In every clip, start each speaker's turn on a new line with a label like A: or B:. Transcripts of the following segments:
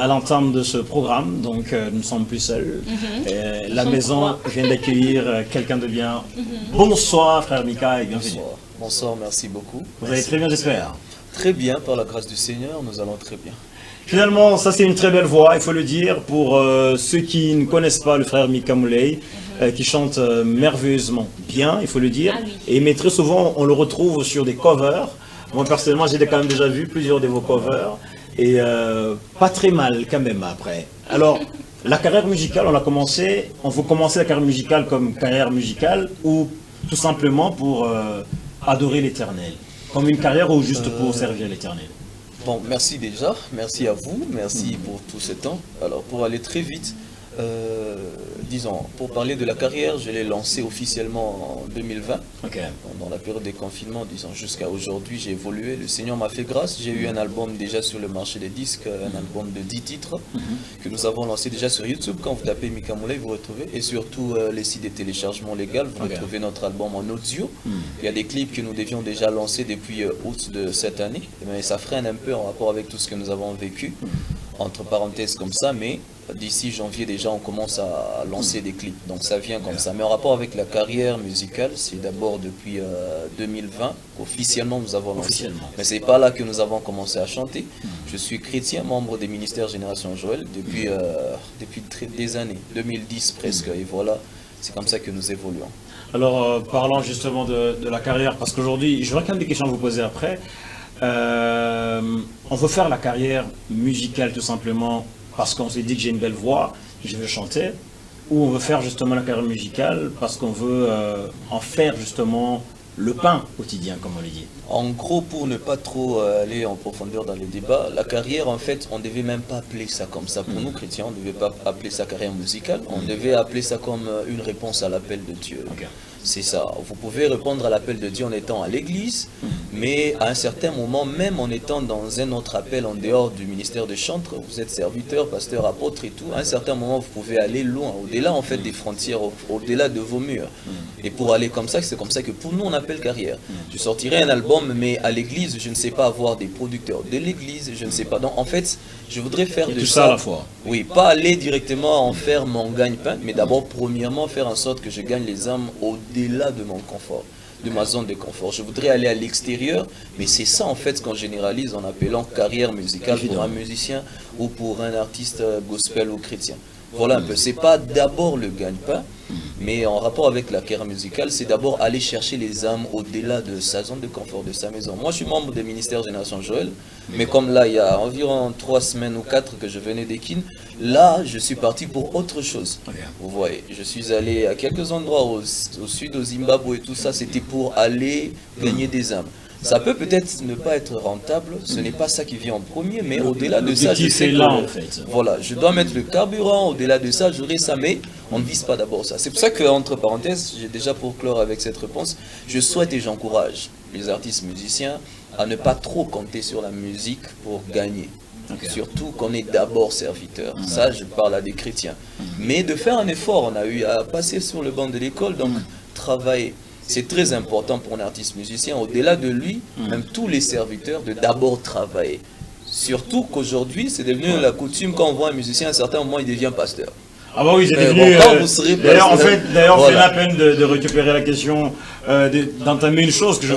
A: à l'entame de ce programme, donc nous ne sommes plus seuls. La maison vient d'accueillir quelqu'un de bien. Bonsoir frère Mika et bienvenue.
B: Bonsoir. Bonsoir, merci beaucoup.
A: Vous allez très bien, j'espère.
B: Très bien, par la grâce du Seigneur, nous allons très bien.
A: Finalement, ça c'est une très belle voix, il faut le dire, pour ceux qui ne connaissent pas le frère Mika Moulay, qui chante merveilleusement bien, il faut le dire. Mais très souvent, on le retrouve sur des covers. Moi personnellement, j'ai quand même déjà vu plusieurs de vos covers. Et pas très mal quand même après. Alors, la carrière musicale, on veut commencer la carrière musicale comme carrière musicale ou tout simplement pour adorer l'Éternel? Comme une carrière ou juste pour servir l'Éternel?
B: Bon, merci déjà, merci à vous, merci pour tout ce temps. Alors, pour aller très vite, disons, pour parler de la carrière, je l'ai lancée officiellement en 2020. Pendant la période des confinements, disons, jusqu'à aujourd'hui, j'ai évolué. Le Seigneur m'a fait grâce. J'ai eu un album déjà sur le marché des disques, un album de 10 titres que nous avons lancé déjà sur YouTube. Quand vous tapez Mika Moulay, vous retrouvez. Et surtout, les sites de téléchargement légal, vous retrouvez notre album en audio. Il y a des clips que nous devions déjà lancer depuis août de cette année. Mais ça freine un peu en rapport avec tout ce que nous avons vécu. Entre parenthèses comme ça, mais d'ici janvier déjà on commence à lancer des clips, donc ça vient comme ça. Mais en rapport avec la carrière musicale, c'est d'abord depuis 2020 officiellement nous avons lancé. Mais c'est pas là que nous avons commencé à chanter. Je suis chrétien, membre des ministères Génération Joël depuis des années, 2010 presque, et voilà, c'est comme ça que nous évoluons.
A: Alors parlons justement de la carrière, parce qu'aujourd'hui, j'aurais quand même des questions à vous poser après. On veut faire la carrière musicale tout simplement parce qu'on s'est dit que j'ai une belle voix, je veux chanter, ou on veut faire justement la carrière musicale parce qu'on veut en faire justement le pain quotidien, comme on le dit.
B: En gros, pour ne pas trop aller en profondeur dans les débats, la carrière, en fait, on ne devait même pas appeler ça comme ça. Pour nous, chrétiens, on ne devait pas appeler ça carrière musicale, on devait appeler ça comme une réponse à l'appel de Dieu. C'est ça. Vous pouvez répondre à l'appel de Dieu en étant à l'église, mais à un certain moment, même en étant dans un autre appel en dehors du ministère de chantre, vous êtes serviteur, pasteur, apôtre et tout, à un certain moment, vous pouvez aller loin, au-delà en fait des frontières, au-delà de vos murs. Et pour aller comme ça, c'est comme ça que pour nous, on appelle carrière. Je sortirai un album, mais à l'église, je ne sais pas avoir des producteurs de l'église, je ne sais pas. Donc en fait, je voudrais faire de ça
A: à la fois.
B: Oui, pas aller directement en faire mon gagne-pain, mais d'abord, premièrement, faire en sorte que je gagne les âmes au-delà de mon confort, de ma zone de confort. Je voudrais aller à l'extérieur, mais c'est ça en fait qu'on généralise en appelant carrière musicale pour un musicien ou pour un artiste gospel ou chrétien. Voilà un peu, c'est pas d'abord le gagne-pain, mais en rapport avec la carrière musicale, c'est d'abord aller chercher les âmes au-delà de sa zone de confort, de sa maison. Moi, je suis membre des ministères Génération Joël, mais comme là, il y a environ 3 semaines ou 4 que je venais d'Ekin, là, je suis parti pour autre chose. Vous voyez, je suis allé à quelques endroits au sud, au Zimbabwe et tout ça, c'était pour aller gagner des âmes. Ça peut peut-être ne pas être rentable, ce n'est pas ça qui vient en premier, mais au-delà de ça, je sais que,
A: en fait.
B: voilà, je dois mettre le carburant, au-delà de ça, j'aurai ça, mais on ne vise pas d'abord ça. C'est pour ça qu'entre parenthèses, j'ai déjà pour clore avec cette réponse, je souhaite et j'encourage les artistes musiciens à ne pas trop compter sur la musique pour gagner. Surtout qu'on est d'abord serviteur. Ça, je parle à des chrétiens. Mais de faire un effort, on a eu à passer sur le banc de l'école, donc travailler. C'est très important pour un artiste musicien, au-delà de lui, même tous les serviteurs, de d'abord travailler. Surtout qu'aujourd'hui, c'est devenu la coutume, quand on voit un musicien, à un certain moment, il devient pasteur.
A: Ah bah oui, c'est devenu... D'ailleurs, on fait la peine de récupérer la question, d'entamer une chose que je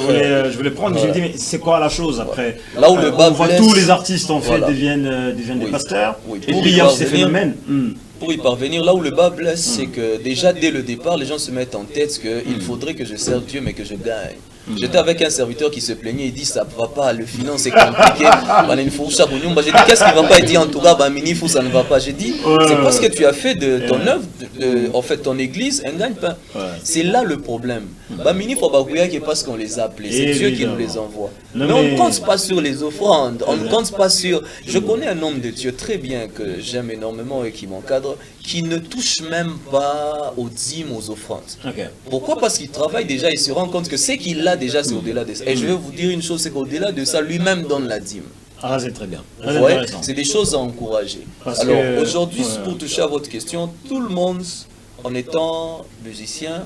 A: voulais prendre, mais je me dis, mais c'est quoi la chose après?
B: Là où le bas blesse,
A: tous les artistes, en fait, deviennent des pasteurs, et puis il y a ces phénomènes.
B: Pour y parvenir, là où le bas blesse, c'est que déjà dès le départ, les gens se mettent en tête qu'il faudrait que je serve Dieu, mais que je gagne. J'étais avec un serviteur qui se plaignait, il dit ça ne va pas, le finance c'est compliqué. J'ai dit qu'est-ce qui ne va pas? Il dit en tout cas, ça ne va pas. J'ai dit c'est parce que tu as fait de ton œuvre, en fait ton église, un gagne-pain. C'est là le problème. Parce qu'on les a appelés, c'est Dieu qui nous les envoie. Mais on ne compte pas sur les offrandes, on ne compte pas sur... Je connais un homme de Dieu très bien que j'aime énormément et qui m'encadre, qui ne touche même pas aux dîmes, aux offrandes. Pourquoi? Parce qu'il travaille déjà, il se rend compte que ce qu'il a déjà, c'est au-delà de ça. Et je vais vous dire une chose, c'est qu'au-delà de ça, lui-même donne la dîme.
A: Ah, c'est très bien.
B: C'est des choses à encourager. Alors, aujourd'hui, pour toucher à votre question, tout le monde, en étant musicien,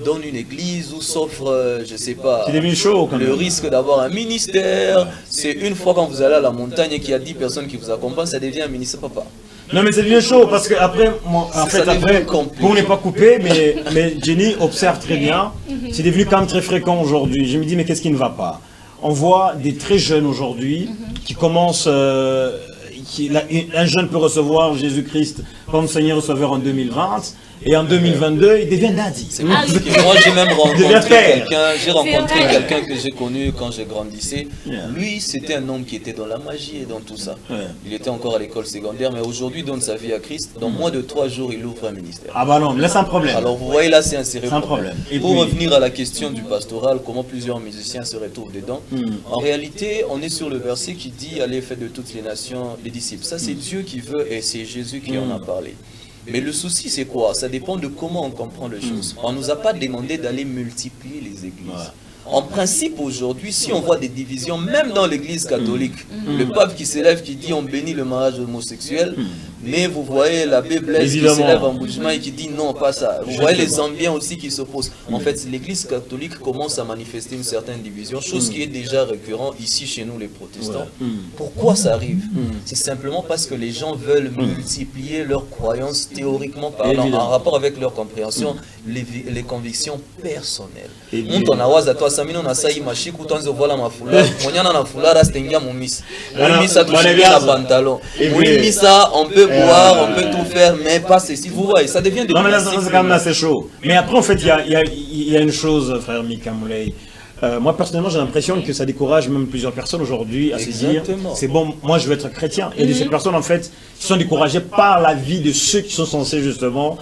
B: donne une église ou s'offre, je sais pas,
A: chaud,
B: le risque d'avoir un ministère. C'est une fois quand vous allez à la montagne et qu'il y a 10 personnes qui vous accompagnent, ça devient un ministère, papa.
A: Non mais c'est devenu chaud parce que après, pour ne pas couper, mais Jenny observe très bien, c'est devenu quand même très fréquent aujourd'hui. Je me dis mais qu'est-ce qui ne va pas? On voit des très jeunes aujourd'hui qui commencent, un jeune peut recevoir Jésus-Christ comme Seigneur et Sauveur en 2020. Et en 2022, il devient daddy.
B: Moi, j'ai même rencontré quelqu'un que j'ai connu quand je grandissais. Lui, c'était un homme qui était dans la magie et dans tout ça. Il était encore à l'école secondaire, mais aujourd'hui, il donne sa vie à Christ. Dans moins de 3 jours, il ouvre un ministère.
A: Ah bah non, là c'est un problème.
B: Alors vous voyez, là c'est un sérieux
A: problème.
B: Et pour revenir à la question du pastoral, comment plusieurs musiciens se retrouvent dedans, en réalité, on est sur le verset qui dit « Allez, faites de toutes les nations les disciples ». Ça, c'est Dieu qui veut et c'est Jésus qui en a parlé. Mais le souci, c'est quoi? Ça dépend de comment on comprend les choses. On ne nous a pas demandé d'aller multiplier les églises. En principe, aujourd'hui, si on voit des divisions, même dans l'église catholique, le pape qui s'élève, qui dit on bénit le mariage homosexuel, mais vous voyez l'abbé Blaise qui s'élève en Bougement et qui dit non, pas ça. Vous voyez les Zambiens aussi qui s'opposent. En fait, l'église catholique commence à manifester une certaine division, chose qui est déjà récurrente ici chez nous les protestants. Pourquoi ça arrive? C'est simplement parce que les gens veulent multiplier leurs croyances théoriquement parlant, en rapport avec leur compréhension, les convictions personnelles. Samino na sai mashiku tonze vola mafula monyana na fulara stengia mumis mumisa toucher la pantalon mumisa on peut boire on peut tout faire mais pas ceci vous voyez ça devient des
A: non mais là c'est quand même assez chaud mais après en fait il y a une chose frère Mika Moulay. Moi personnellement j'ai l'impression que ça décourage même plusieurs personnes aujourd'hui à se dire c'est bon moi je veux être chrétien et ces personnes en fait sont découragées par la vie de ceux qui sont censés justement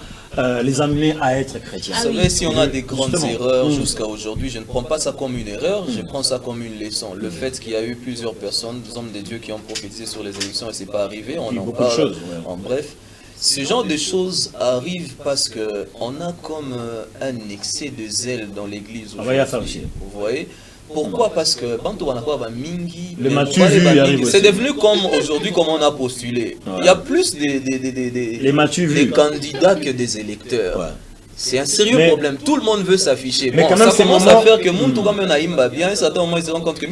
A: les amener à être chrétiens.
B: Vous savez, si on a des grandes erreurs jusqu'à aujourd'hui, je ne prends pas ça comme une erreur, je prends ça comme une leçon. Le fait qu'il y a eu plusieurs personnes, des hommes de Dieu qui ont prophétisé sur les élections et c'est pas arrivé, on en parle. En bref, ce genre de choses arrivent parce qu'on a comme un excès de zèle dans l'église aujourd'hui. Vous voyez? Pourquoi? Parce que c'est devenu comme aujourd'hui, comme on a postulé. Il y a plus des candidats que des électeurs. C'est un sérieux problème. Tout le monde veut s'afficher. Bon, ça commence à faire que bien, ça moment ils se rendent compte que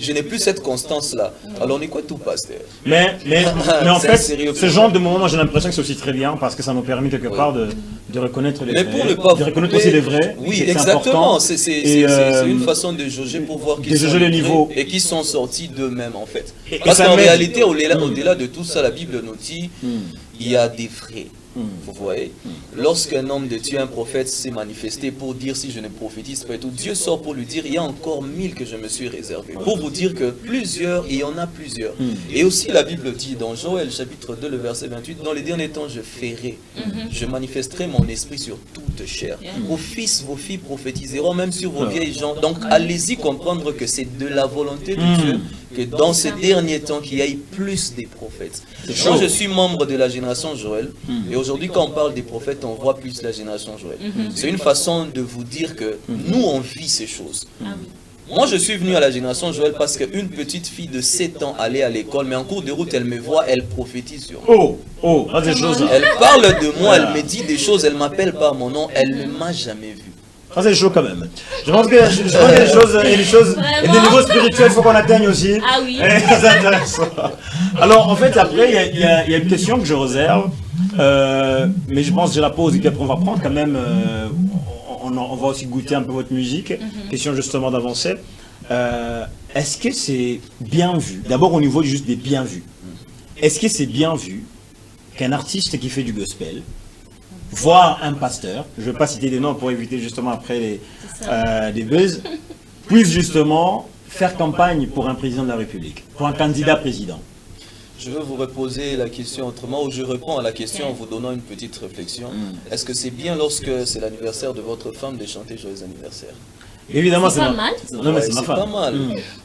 B: je n'ai plus cette constance-là. Alors on est quoi tout pasteur?
A: Mais en fait, ce genre de moment, j'ai l'impression que c'est aussi très bien parce que ça nous permet quelque part de reconnaître les vrais, de reconnaître aussi les vrais.
B: Oui, exactement. C'est une façon de jauger pour voir qui sont les niveaux et qui sont sortis d'eux-mêmes en fait. Parce qu'en réalité, au-delà de tout ça, la Bible nous dit il y a des frais. Vous voyez, lorsqu'un homme de Dieu, un prophète s'est manifesté pour dire si je ne prophétise pas et tout, Dieu sort pour lui dire il y a encore 1000 que je me suis réservé. Pour vous dire que plusieurs, il y en a plusieurs. Et aussi la Bible dit dans Joël chapitre 2 le verset 28, dans les derniers temps je ferai, je manifesterai mon esprit sur toute chair. Vos fils, vos filles prophétiseront même sur vos vieilles gens. Donc allez-y comprendre que c'est de la volonté de Dieu que dans ces derniers temps qu'il y ait plus des prophètes. Moi je suis membre de la génération Joël et aujourd'hui quand on parle des prophètes on voit plus la génération Joël. C'est une façon de vous dire que nous on vit ces choses. Moi je suis venu à la génération Joël parce qu'une petite fille de 7 ans allait à l'école mais en cours de route elle me voit, elle prophétise sur moi. Elle parle de moi, elle me dit des choses, elle m'appelle par mon nom, elle ne m'a jamais vu.
A: Ça c'est chaud quand même. Je pense que les choses et des niveaux spirituels, il faut qu'on atteigne aussi.
C: Ah oui.
A: C'est intéressant. Alors en fait après il y a une question que je réserve, mais je pense que je la pose et puis après on va prendre quand même, on va aussi goûter un peu votre musique. Question justement d'avancer. Est-ce que c'est bien vu, d'abord au niveau juste des bien vus, est-ce que c'est bien vu qu'un artiste qui fait du gospel, voire un pasteur, je ne vais pas citer des noms pour éviter justement après des buzz, puisse justement faire campagne pour un président de la République, pour un candidat président?
B: Je veux vous reposer la question autrement, ou je réponds à la question en vous donnant une petite réflexion. Est-ce que c'est bien lorsque c'est l'anniversaire de votre femme de chanter joyeux anniversaire?
A: Évidemment,
C: c'est pas mal.
A: Non, mais c'est
B: pas mal.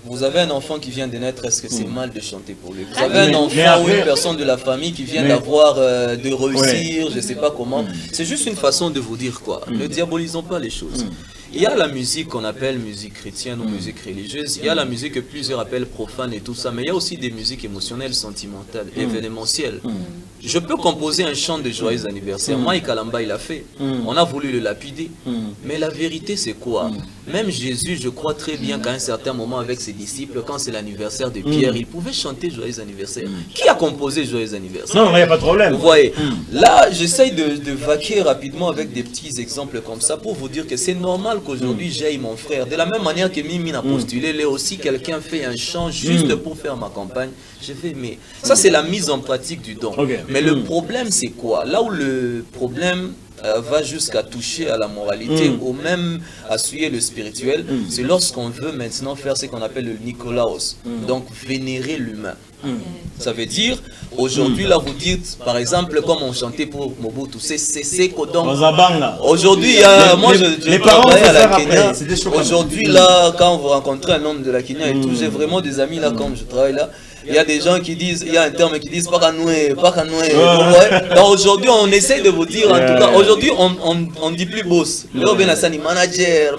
B: Vous avez un enfant qui vient de naître, est-ce que c'est mal de chanter pour lui? Vous avez un enfant ou une personne de la famille qui vient d'avoir, de réussir, je ne sais pas comment. C'est juste une façon de vous dire quoi. Ne diabolisons pas les choses. Il y a la musique qu'on appelle musique chrétienne ou musique religieuse. Il y a la musique que plusieurs appellent profane et tout ça. Mais il y a aussi des musiques émotionnelles, sentimentales, événementielles. Je peux composer un chant de joyeux anniversaire. Mike Kalamba, il a fait. On a voulu le lapider. Mais la vérité, c'est quoi? Même Jésus, je crois très bien qu'à un certain moment avec ses disciples, quand c'est l'anniversaire de Pierre, il pouvait chanter joyeux anniversaire. Qui a composé joyeux anniversaire?
A: Non, il n'y a pas de problème.
B: Vous voyez, là, j'essaye de vaquer rapidement avec des petits exemples comme ça pour vous dire que c'est normal qu'aujourd'hui j'aille mon frère. De la même manière que Mimi a postulé, là aussi quelqu'un fait un chant juste pour faire ma campagne. Je fais, mais ça c'est la mise en pratique du don. Mais le problème c'est quoi? Là où le problème va jusqu'à toucher à la moralité ou même à souiller le spirituel, c'est lorsqu'on veut maintenant faire ce qu'on appelle le Nikolaos, donc vénérer l'humain. Ça veut dire, aujourd'hui là vous dites, par exemple, comme on chantait pour Mobutu, c'est Kodong. Aujourd'hui, moi je travaille à la Kenya. Aujourd'hui là, quand vous rencontrez un homme de la Kenya et tout, j'ai vraiment des amis là, comme je travaille là. Il y a des gens qui disent, il y a un terme qui disent pas canoué, pas canoué. Donc aujourd'hui, on essaie de vous dire, en tout cas, aujourd'hui, on dit plus boss. Là, on a manager.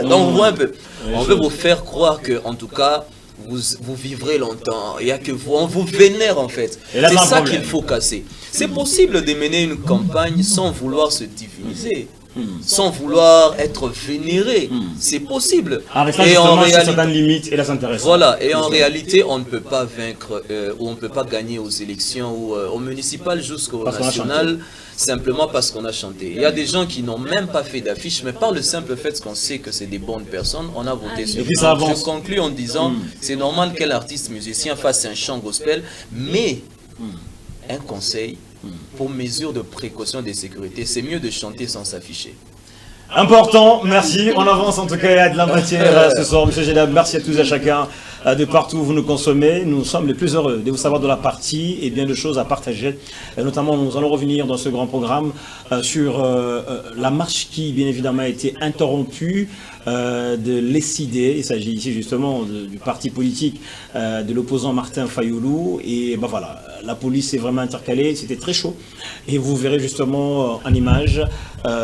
B: Donc, vous voyez un peu. On veut vous faire croire que, en tout cas, vous vivrez longtemps. Il y a que vous, on vous vénère en fait. C'est ça qu'il faut casser. C'est possible de mener une campagne sans vouloir se diviniser. Sans vouloir être vénéré, c'est possible.
A: Et en réalité, certaines limites et là,
B: voilà. Et en réalité, on ne peut pas vaincre ou on ne peut pas gagner aux élections ou au municipal jusqu'au national simplement parce qu'on a chanté. Il y a des gens qui n'ont même pas fait d'affiche, mais par le simple fait qu'on sait que c'est des bonnes personnes, on a voté sur eux. Je conclue en disant, c'est normal qu'un artiste musicien fasse un chant gospel, mais un conseil. Pour mesure de précaution de sécurité, c'est mieux de chanter sans s'afficher.
A: Important, merci. On avance en tout cas, il y a de la matière ce soir. Monsieur Gédab, merci à tous et à chacun de partout où vous nous consommez. Nous sommes les plus heureux de vous savoir de la partie et bien de choses à partager. Notamment, nous allons revenir dans ce grand programme sur la marche qui, bien évidemment, a été interrompue de l'ESID. Il s'agit ici justement du parti politique de l'opposant Martin Fayoulou. Et ben voilà, la police est vraiment intercalée. C'était très chaud. Et vous verrez justement en image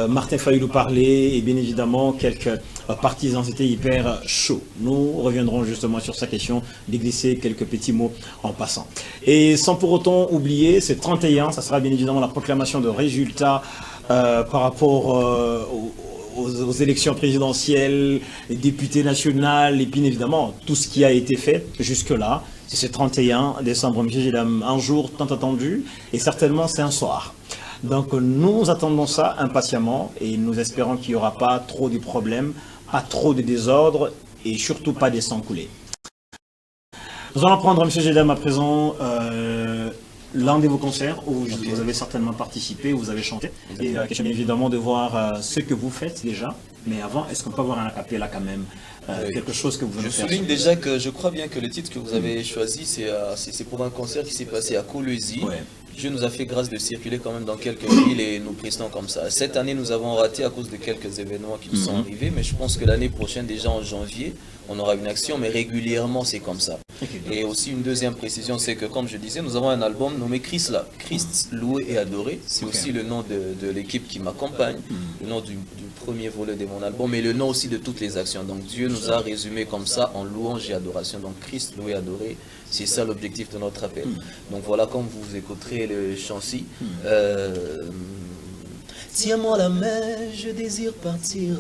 A: Martin Fayoulou parler et bien évidemment quelques partisans. C'était hyper chaud. Nous reviendrons justement sur sa question de glisser quelques petits mots en passant. Et sans pour autant oublier, c'est 31, ça sera bien évidemment la proclamation de résultats par rapport aux élections présidentielles, les députés nationaux et bien évidemment tout ce qui a été fait jusque-là. C'est ce 31 décembre, monsieur Gédam, un jour tant attendu et certainement c'est un soir. Donc nous attendons ça impatiemment et nous espérons qu'il n'y aura pas trop de problèmes, pas trop de désordre et surtout pas des sangs coulés. Nous allons prendre, monsieur Gédam, à présent l'un de vos concerts où vous avez certainement participé, où vous avez chanté. Et question évidemment de voir ce que vous faites déjà. Mais avant, est-ce qu'on peut avoir un acapella quand même quelque chose que vous venez faire?
B: Je souligne déjà que je crois bien que le titre que vous avez choisi, c'est pour un concert qui s'est passé à Kolwezi. Dieu nous a fait grâce de circuler quand même dans quelques villes et nous prestons comme ça. Cette année, nous avons raté à cause de quelques événements qui nous sont arrivés, mais je pense que l'année prochaine, déjà en janvier, on aura une action, mais régulièrement, c'est comme ça. Et aussi une deuxième précision, c'est que comme je disais, nous avons un album nommé Christ là, Christ loué et adoré. C'est aussi le nom de l'équipe qui m'accompagne, le nom du premier volet de mon album, mais le nom aussi de toutes les actions. Donc Dieu nous a résumé comme ça en louange et adoration. Donc Christ loué et adoré, c'est ça l'objectif de notre appel. Donc voilà, comme vous écouterez le chant-ci, tiens-moi la main, je désire partir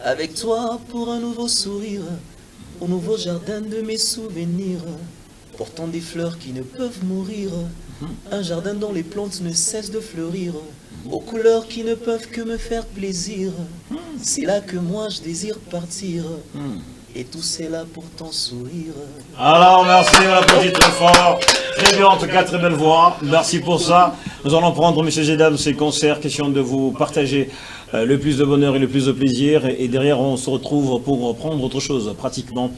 B: avec toi pour un nouveau sourire, au nouveau jardin de mes souvenirs, portant des fleurs qui ne peuvent mourir, un jardin dont les plantes ne cessent de fleurir, aux couleurs qui ne peuvent que me faire plaisir. C'est là que moi je désire partir, et tout c'est là pour ton sourire.
A: Alors merci, on applaudit très fort. Très bien, en tout cas, très belle voix. Merci pour ça. Nous allons prendre, monsieur Gédam, ces concerts, question de vous partager le plus de bonheur et le plus de plaisir. Et derrière, on se retrouve pour prendre autre chose, pratiquement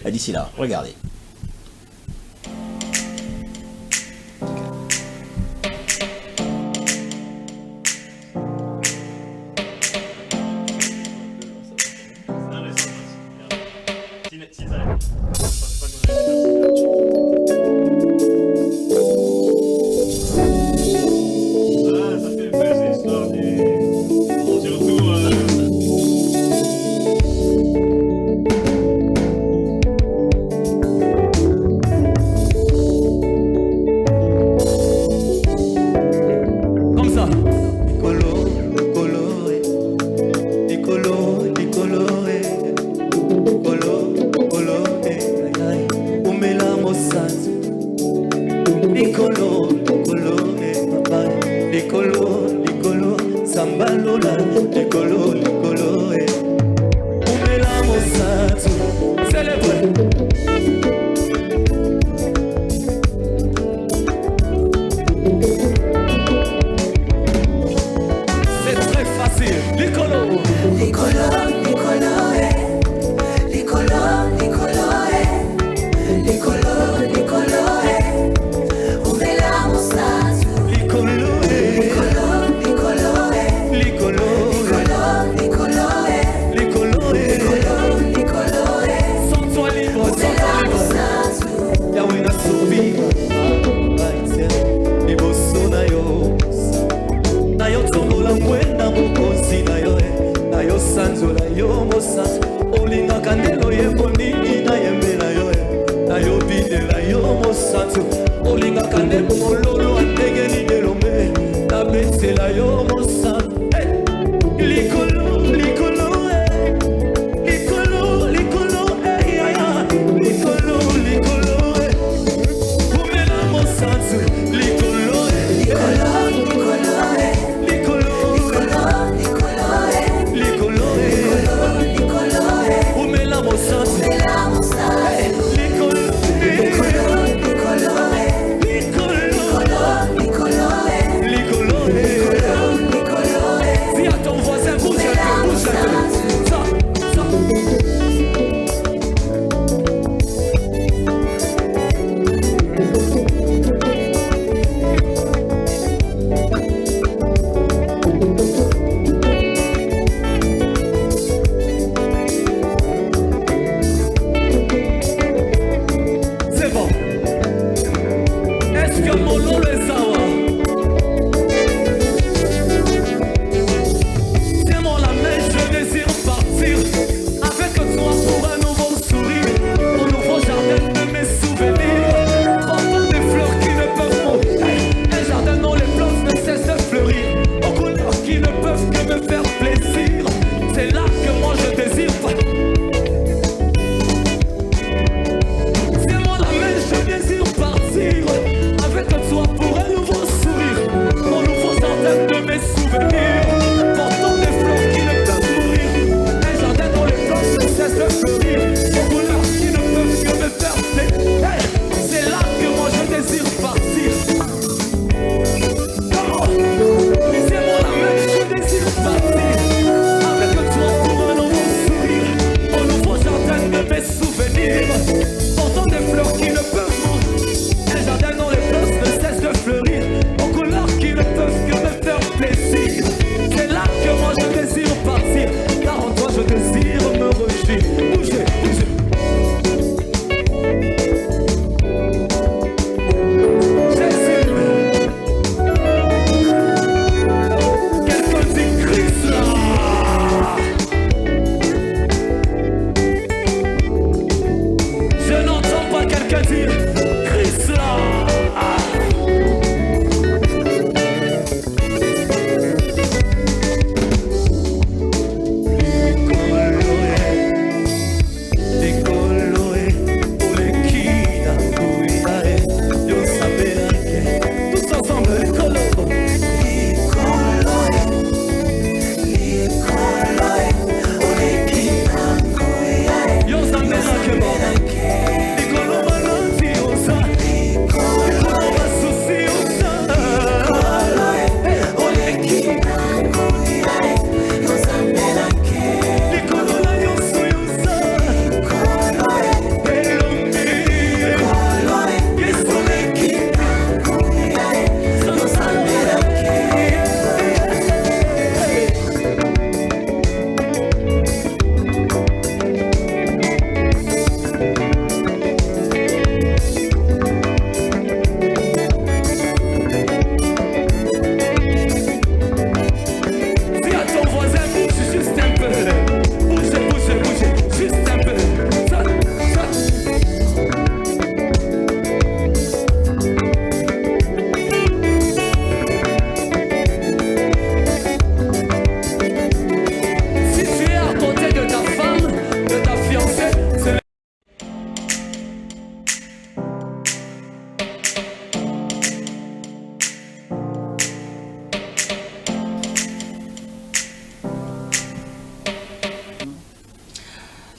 A: d'ici là. Regardez.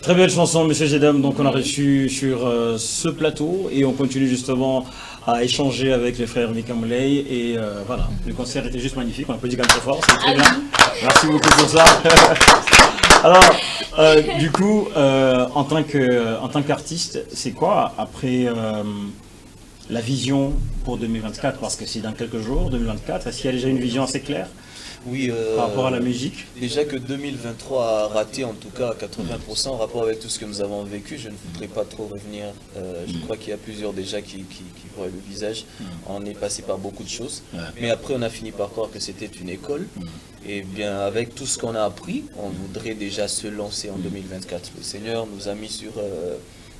A: Très belle chanson, Monsieur Jedam. Donc on a reçu sur ce plateau et on continue justement à échanger avec les frères Mika Moulay. Et voilà, le concert était juste magnifique. On applaudit quand même très fort, c'est très bien. Merci beaucoup pour ça. Alors, du coup, en tant qu'artiste, c'est quoi après la vision pour 2024? Parce que c'est dans quelques jours, 2024. Est-ce qu'il y a déjà une vision assez claire?
B: Oui,
A: par rapport à la musique.
B: Déjà que 2023 a raté en tout cas à 80% en rapport avec tout ce que nous avons vécu, je ne voudrais pas trop revenir. Je crois qu'il y a plusieurs déjà qui voient le visage. On est passé par beaucoup de choses. Mais après, on a fini par croire que c'était une école. Et bien, avec tout ce qu'on a appris, on voudrait déjà se lancer en 2024. Le Seigneur nous a mis sur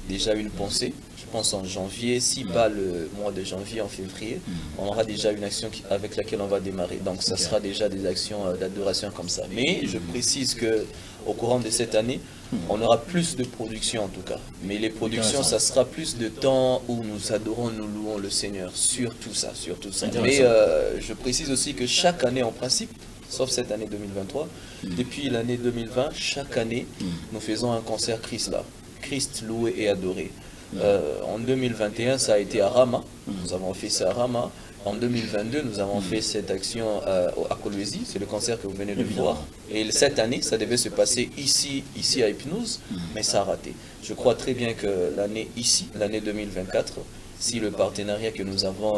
B: déjà une pensée. Je pense en janvier, si pas le mois de janvier, en février, on aura déjà une action avec laquelle on va démarrer. Donc ça sera déjà des actions d'adoration comme ça. Mais je précise que au courant de cette année, on aura plus de production en tout cas. Mais les productions, ça sera plus de temps où nous adorons, nous louons le Seigneur sur tout ça, sur tout ça. Mais je précise aussi que chaque année en principe, sauf cette année 2023, depuis l'année 2020, chaque année, nous faisons un concert Christ là. Christ loué et adoré. En 2021, ça a été à Rama. Nous avons fait ça à Rama. En 2022, nous avons fait cette action à Kolwezi. C'est le concert que vous venez de voir. Et cette année, ça devait se passer ici à Hypnose, mais ça a raté. Je crois très bien que l'année 2024, si le partenariat que nous avons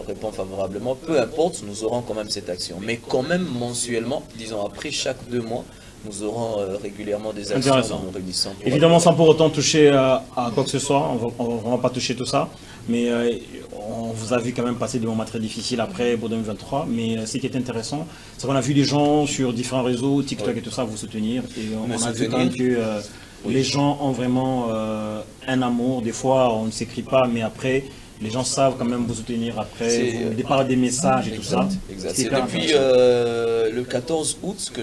B: répond favorablement, peu importe, nous aurons quand même cette action. Mais quand même mensuellement, disons après chaque 2 mois, nous aurons régulièrement des actions en nous réunissant.
A: Évidemment, sans pour autant toucher à quoi que ce soit, on ne va pas toucher tout ça, mais on vous a vu quand même passer des moments très difficiles après pour 2023, mais ce qui est intéressant, c'est qu'on a vu des gens sur différents réseaux, TikTok et tout ça, vous soutenir, et on a vu quand même que les gens ont vraiment un amour, des fois on ne s'écrit pas, mais après, les gens savent quand même vous soutenir après, vous départ des messages et tout ça.
B: Exact. C'est depuis le 14 août que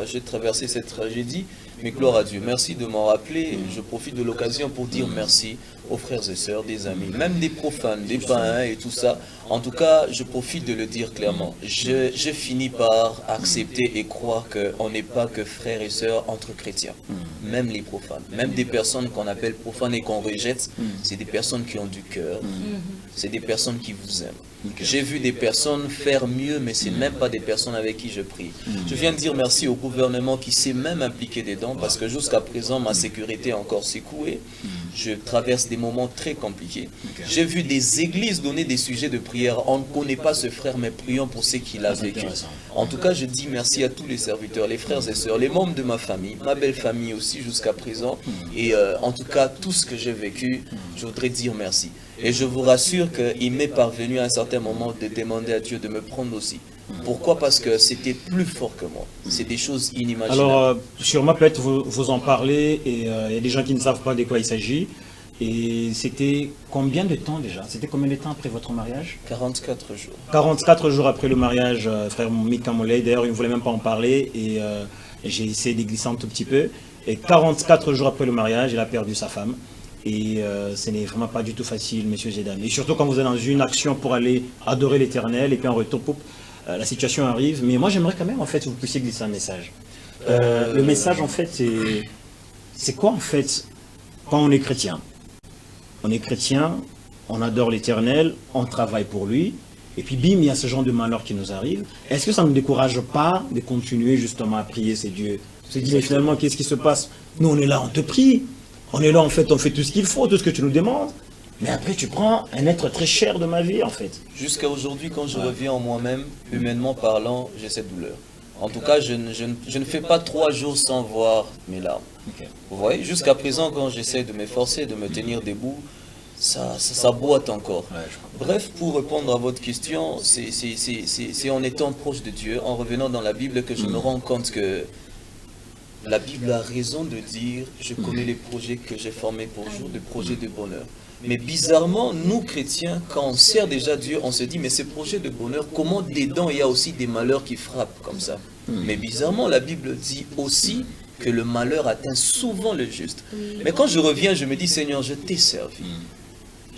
B: j'ai traversé cette tragédie, mais gloire à Dieu. Merci de m'en rappeler. Je profite de l'occasion pour dire merci aux frères et sœurs, des amis, même des profanes, des païens et tout ça. En tout cas, je profite de le dire clairement. Je finis par accepter et croire qu'on n'est pas que frères et sœurs entre chrétiens. Même les profanes, même des personnes qu'on appelle profanes et qu'on rejette, c'est des personnes qui ont du cœur. C'est des personnes qui vous aiment. J'ai vu des personnes faire mieux, mais ce n'est même pas des personnes avec qui je prie. Je viens de dire merci au gouvernement qui s'est même impliqué dedans, parce que jusqu'à présent, ma sécurité a encore secoué. Je traverse des moments très compliqués. J'ai vu des églises donner des sujets de prière. On ne connaît pas ce frère, mais prions pour ce qu'il a vécu. En tout cas, je dis merci à tous les serviteurs, les frères et sœurs, les membres de ma famille, ma belle famille aussi jusqu'à présent. Et en tout cas, tout ce que j'ai vécu, je voudrais dire merci. Et je vous rassure qu'il m'est parvenu à un certain moment de demander à Dieu de me prendre aussi. Pourquoi? Parce que c'était plus fort que moi. C'est des choses inimaginables.
A: Alors, sur Maplet, vous en parlez, et il y a des gens qui ne savent pas de quoi il s'agit. Et c'était combien de temps déjà? C'était combien de temps après votre mariage?
B: 44 jours.
A: 44 jours après le mariage, frère Mika Moulay. D'ailleurs, il ne voulait même pas en parler, et j'ai essayé de glisser un tout petit peu. Et 44 jours après le mariage, il a perdu sa femme. Et ce n'est vraiment pas du tout facile, messieurs et dames. Et surtout quand vous êtes dans une action pour aller adorer l'Éternel, et puis en retour, la situation arrive. Mais moi, j'aimerais quand même, en fait, que vous puissiez glisser un message. Le message, en fait, c'est quoi, en fait, quand on est chrétien? On est chrétien, on adore l'Éternel, on travaille pour lui, et puis bim, il y a ce genre de malheur qui nous arrive. Est-ce que ça ne nous décourage pas de continuer justement à prier ces dieux? On se dit, mais finalement, qu'est-ce qui se passe? Nous, on est là, on te prie. On est là, en fait, on fait tout ce qu'il faut, tout ce que tu nous demandes. Mais après, tu prends un être très cher de ma vie, en fait.
B: Jusqu'à aujourd'hui, quand je reviens en moi-même, humainement parlant, j'ai cette douleur. En tout cas, je ne fais pas 3 jours sans voir mes larmes. Vous voyez, jusqu'à présent, quand j'essaie de m'efforcer, de me tenir debout, ça boite encore. Bref, pour répondre à votre question, c'est en étant proche de Dieu, en revenant dans la Bible, que je me rends compte que la Bible a raison de dire « Je connais les projets que j'ai formés pour vous, des projets de bonheur ». Mais bizarrement, nous chrétiens, quand on sert déjà Dieu, on se dit « Mais ces projets de bonheur, comment dedans il y a aussi des malheurs qui frappent comme ça ?» Mais bizarrement, la Bible dit aussi que le malheur atteint souvent le juste. Mais quand je reviens, je me dis « Seigneur, je t'ai servi ».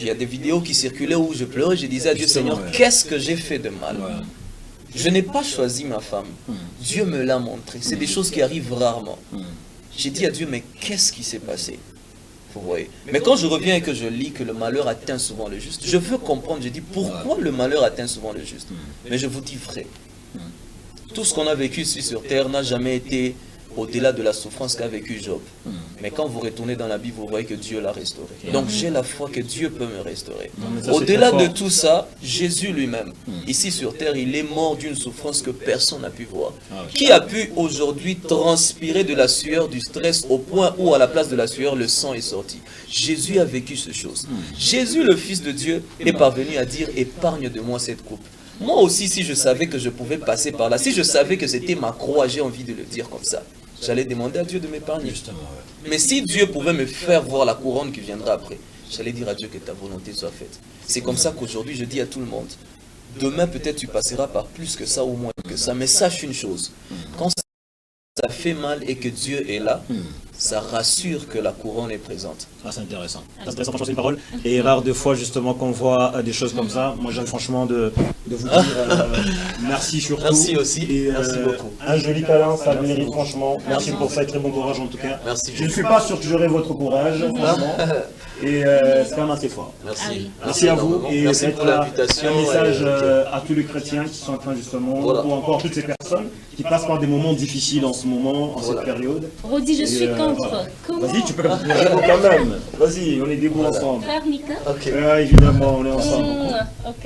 B: Il y a des vidéos qui circulaient où je pleurais, je disais à Dieu « Seigneur, qu'est-ce que j'ai fait de mal ?» Je n'ai pas choisi ma femme. Dieu me l'a montré. C'est des choses qui arrivent rarement. J'ai dit à Dieu, mais qu'est-ce qui s'est passé? Vous voyez. Mais quand je reviens et que je lis que le malheur atteint souvent le juste, je veux comprendre, je dis, pourquoi le malheur atteint souvent le juste? Mais je vous dis vrai, tout ce qu'on a vécu ici sur terre n'a jamais été au-delà de la souffrance qu'a vécu Job. Mais quand vous retournez dans la Bible, vous voyez que Dieu l'a restauré. Donc j'ai la foi que Dieu peut me restaurer. Au-delà de tout ça, Jésus lui-même, ici sur terre, il est mort d'une souffrance que personne n'a pu voir. Qui a pu aujourd'hui transpirer de la sueur, du stress, au point où à la place de la sueur, le sang est sorti? Jésus a vécu ces choses. Jésus, le Fils de Dieu, est parvenu à dire, épargne de moi cette coupe. Moi aussi, si je savais que je pouvais passer par là, si je savais que c'était ma croix, j'ai envie de le dire comme ça, j'allais demander à Dieu de m'épargner. Mais si Dieu pouvait me faire voir la couronne qui viendra après, j'allais dire à Dieu que ta volonté soit faite. C'est comme ça qu'aujourd'hui, je dis à tout le monde, demain peut-être tu passeras par plus que ça ou moins que ça, mais sache une chose, quand ça fait mal et que Dieu est là, ça rassure que la couronne est présente.
A: Ah, c'est intéressant. C'est intéressant, franchement, c'est une parole. Et rare de fois, justement, qu'on voit des choses comme ça. Moi, j'aime franchement de vous dire merci surtout.
B: Merci aussi.
A: Et,
B: merci beaucoup.
A: Un joli câlin, ça mérite franchement. Merci pour ça et très bon courage en tout cas.
B: Merci.
A: Je ne suis pas sûr que j'aurai votre courage, franchement. Et c'est quand même assez fort.
B: Merci.
A: Merci à vous. Et
B: merci pour l'invitation.
A: Un message à tous les chrétiens qui sont en train justement, ou encore toutes ces personnes qui passent par des moments difficiles en ce moment, en cette période.
C: Rodi, je suis contre.
A: Vas-y, tu peux quand même. Vas-y, on est debout ensemble.
C: Frère Mika.
A: Évidemment, on est ensemble.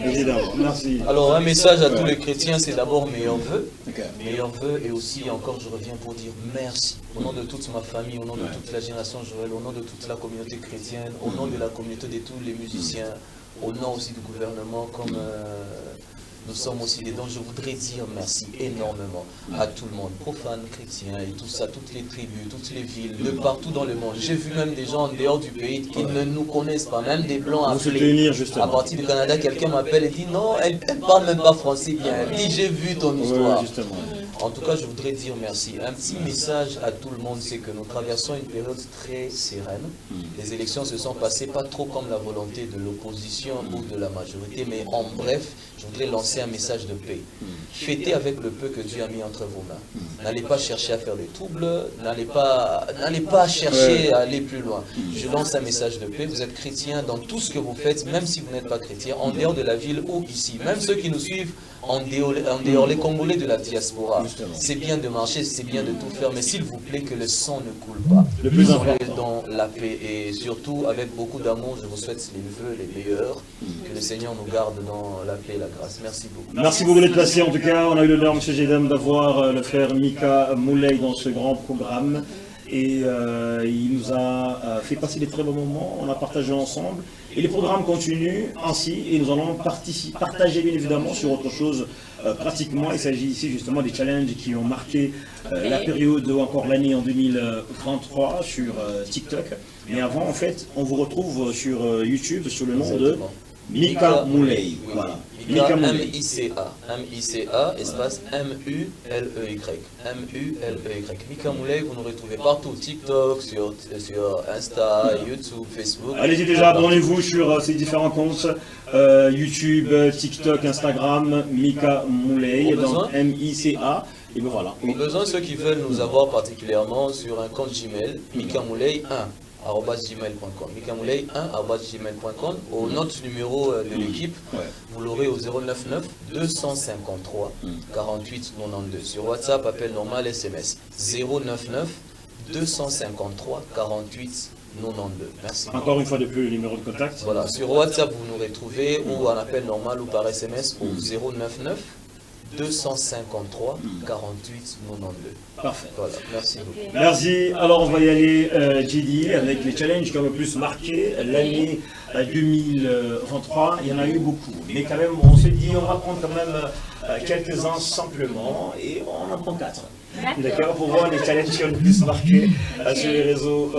A: Évidemment, merci.
B: Alors, un message à tous les chrétiens, c'est d'abord meilleurs vœux. Meilleurs vœux, et aussi, encore, je reviens pour dire merci. Au nom de toute ma famille, au nom de toute la génération Joël, au nom de toute la communauté chrétienne, au nom de la communauté de tous les musiciens, au nom aussi du gouvernement, comme nous sommes aussi dedans, je voudrais dire merci énormément à tout le monde, profanes, chrétiens et tout ça, toutes les tribus, toutes les villes, de partout dans le monde. J'ai vu même des gens en dehors du pays qui ne nous connaissent pas, même des blancs appelés. À partir du Canada, quelqu'un m'appelle et dit non, elle ne parle même pas français bien. Elle dit j'ai vu ton histoire. En tout cas, je voudrais dire merci. Un petit message à tout le monde, c'est que nous traversons une période très sereine. Les élections se sont passées pas trop comme la volonté de l'opposition ou de la majorité, mais en bref, je voudrais lancer un message de paix. Fêtez avec le peu que Dieu a mis entre vos mains. N'allez pas chercher à faire des troubles, n'allez pas chercher à aller plus loin. Je lance un message de paix. Vous êtes chrétien dans tout ce que vous faites, même si vous n'êtes pas chrétien, en dehors de la ville ou ici. Même ceux qui nous suivent en dehors les Congolais de la diaspora. C'est bien de marcher, c'est bien de tout faire, mais s'il vous plaît que le sang ne coule pas.
A: Le plus important.
B: Dans la paix et surtout avec beaucoup d'amour, je vous souhaite les vœux les meilleurs. Que le Seigneur nous garde dans la paix et la grâce. Merci beaucoup.
A: Merci beaucoup d'être passé. En tout cas, on a eu l'honneur, M. Gédem, d'avoir le frère Mika Moulay dans ce grand programme. Et il nous a fait passer des très bons moments, on a partagé ensemble. Et les programmes continuent ainsi et nous allons partager bien évidemment sur autre chose pratiquement. Il s'agit ici justement des challenges qui ont marqué la période ou encore l'année en 2023 sur TikTok. Mais avant, en fait, on vous retrouve sur YouTube sur le nom de Mika Moulay. Voilà.
B: Mika M-I-C-A. M-I-C-A, espace M-U-L-E-Y. M-U-L-E-Y. Mika Moulay, vous nous retrouvez partout. TikTok, sur Insta, YouTube, Facebook.
A: Allez-y déjà, abonnez-vous sur ces différents comptes. YouTube, TikTok, Instagram, Mika Moulay, donc M-I-C-A. Et bien voilà.
B: Au besoin, ceux qui veulent nous avoir particulièrement sur un compte Gmail, Mika Moulay 1. @gmail.com. mikamoulay1@gmail.com. Au notre numéro de l'équipe, vous l'aurez au 099 253 48 92. Sur WhatsApp, appel normal, SMS 099 253 48 92. Merci.
A: Encore une fois de plus le numéro de contact.
B: Voilà, sur WhatsApp, vous nous retrouvez ou en appel normal ou par SMS au 099 253 48 92.
A: Parfait.
B: Voilà, merci beaucoup.
A: Merci. Alors on va y aller, JD, avec les challenges qui ont le plus marqué l'année 2023. Il y en a eu beaucoup. Mais quand même, on s'est dit, on va prendre quand même quelques-uns simplement et on en prend 4. D'accord, pour voir les challenges qui ont le plus marqué sur les réseaux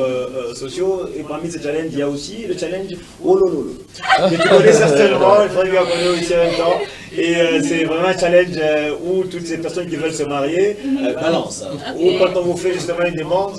A: sociaux. Et parmi ces challenges, il y a aussi le challenge Olololo. Que tu connais certainement, il faudrait bien connaître aussi en même temps. Et c'est vraiment un challenge où toutes ces personnes qui veulent se marier balancent. Ou quand on vous fait justement une demande,